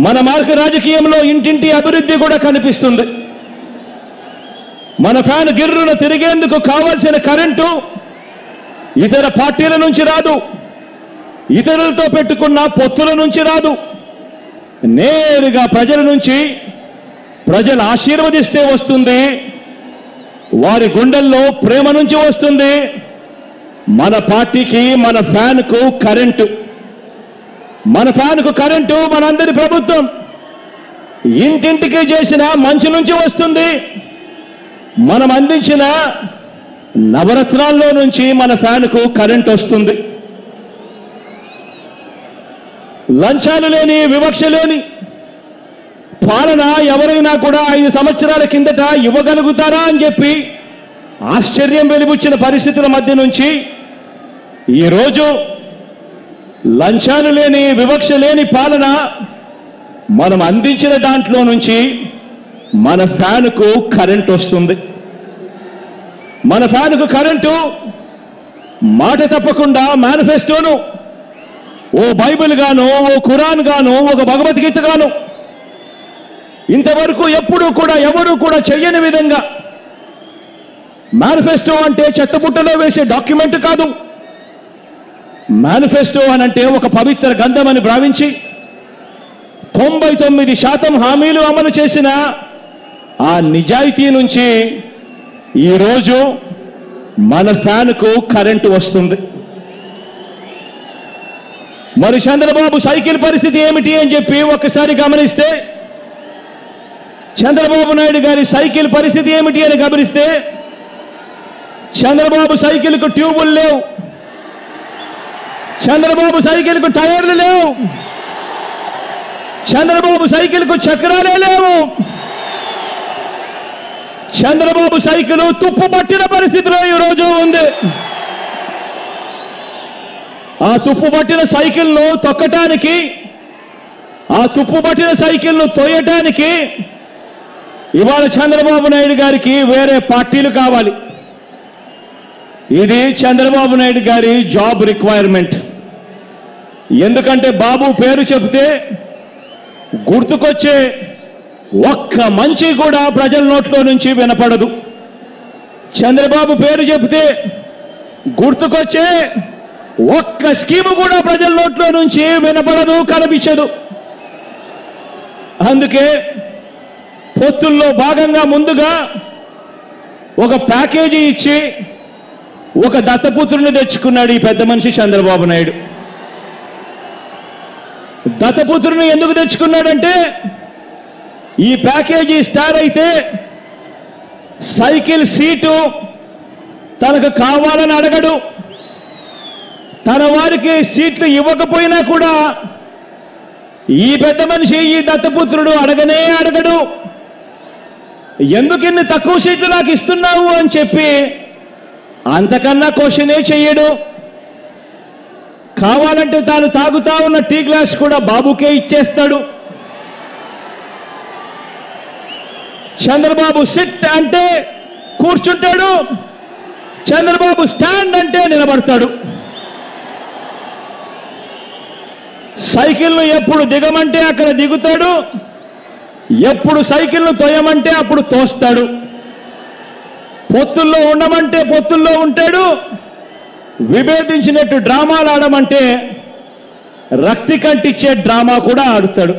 మన మార్గ రాజకీయంలో ఇంటింటి అభివృద్ధి కూడా కనిపిస్తుంది. మన ఫ్యాన్ గిర్రున తిరిగేందుకు కావాల్సిన కరెంటు ఇతర పార్టీల నుంచి రాదు, ఇతరులతో పెట్టుకున్న పొత్తుల నుంచి రాదు, నేరుగా ప్రజల నుంచి, ప్రజలు ఆశీర్వదిస్తే వస్తుంది, వారి గుండెల్లో ప్రేమ నుంచి వస్తుంది. మన పార్టీకి, మన ఫ్యాన్కు కరెంటు, మన ఫ్యాన్కు కరెంటు మనందరి ప్రభుత్వం ఇంటింటికి చేసిన మంచి నుంచి వస్తుంది. మనం అందించిన నవరత్నాల్లో నుంచి మన ఫ్యాన్కు కరెంట్ వస్తుంది. లంచాలు లేని, వివక్ష లేని పాలన ఎవరైనా కూడా 5 సంవత్సరాల కిందట ఇవ్వగలుగుతారా అని చెప్పి ఆశ్చర్యం వెలిబుచ్చిన పరిస్థితుల మధ్య నుంచి ఈరోజు లంచాలు లేని, వివక్ష లేని పాలన మనం అందించిన దాంట్లో నుంచి మన ఫ్యాన్కు కరెంట్ వస్తుంది. మన ఫ్యాన్కు కరెంటు మాట తప్పకుండా మేనిఫెస్టోను ఓ బైబిల్ గాను, ఓ ఖురాన్ గాను, ఒక భగవద్గీత గాను ఇంతవరకు ఎప్పుడూ కూడా ఎవరూ కూడా చెయ్యని విధంగా మేనిఫెస్టో అంటే చెత్తబుట్టలో వేసే డాక్యుమెంట్ కాదు. మేనిఫెస్టో అనంటే ఒక పవిత్ర గ్రంథమని భావించి 99% హామీలు అమలు చేసిన ఆ నిజాయితీ నుంచి ఈరోజు మన ఫ్యాన్కు కరెంటు వస్తుంది. మరి చంద్రబాబు సైకిల్ పరిస్థితి ఏమిటి అని చెప్పి ఒక్కసారి గమనిస్తే, చంద్రబాబు నాయుడు గారి సైకిల్ పరిస్థితి ఏమిటి అని గమనిస్తే, చంద్రబాబు సైకిల్కు ట్యూబులు లేవు, చంద్రబాబు సైకిల్కు టైర్లు లేవు, చంద్రబాబు సైకిల్కు చక్రాలే లేవు. చంద్రబాబు సైకిల్ తుప్పు పట్టిన పరిస్థితిలో ఈరోజు ఉంది. ఆ తుప్పు పట్టిన సైకిల్ను తొక్కటానికి, ఆ తుప్పు పట్టిన సైకిల్ను తోయటానికి ఇవాళ చంద్రబాబు నాయుడు గారికి వేరే పార్టీలు కావాలి. ఇది చంద్రబాబు నాయుడు గారి జాబ్ రిక్వైర్మెంట్. ఎందుకంటే బాబు పేరు చెబితే గుర్తుకొచ్చే ఒక్క మంచి కూడా ప్రజల నోట్లో నుంచి వినపడదు. చంద్రబాబు పేరు చెబితే గుర్తుకొచ్చే ఒక్క స్కీము కూడా ప్రజల నోట్లో నుంచి వినపడదు, కనిపించదు. అందుకే పొత్తుల్లో భాగంగా ముందుగా ఒక ప్యాకేజీ ఇచ్చి ఒక దత్తపుత్రుని తెచ్చుకున్నాడు ఈ పెద్ద మనిషి చంద్రబాబు నాయుడు. దత్తపుత్రుని ఎందుకు తెచ్చుకున్నాడంటే, ఈ ప్యాకేజీ స్టార్ అయితే సైకిల్ సీటు తనకు కావాలని అడగడు, తన వారికి సీట్లు ఇవ్వకపోయినా కూడా ఈ పెద్ద మనిషి, ఈ దత్తపుత్రుడు అడగనే అడగడు. ఎందుకు ఇన్ని తక్కువ సీట్లు నాకు ఇస్తున్నావు అని చెప్పి అంతకన్నా క్వశ్చనే చెయ్యడు. కావాలంటే తాను తాగుతా ఉన్న టీ గ్లాస్ కూడా బాబుకే ఇచ్చేస్తాడు. చంద్రబాబు సిట్ అంటే కూర్చుంటాడు, చంద్రబాబు స్టాండ్ అంటే నిలబడతాడు. సైకిల్ను ఎప్పుడు దిగమంటే అక్కడ దిగుతాడు, ఎప్పుడు సైకిల్ను తోయమంటే అప్పుడు తోస్తాడు. పొత్తుల్లో ఉండమంటే పొత్తుల్లో ఉంటాడు, విభేదించినట్టు డ్రామాలు ఆడమంటే రక్తి కంటిచ్చే డ్రామా కూడా ఆడుతాడు.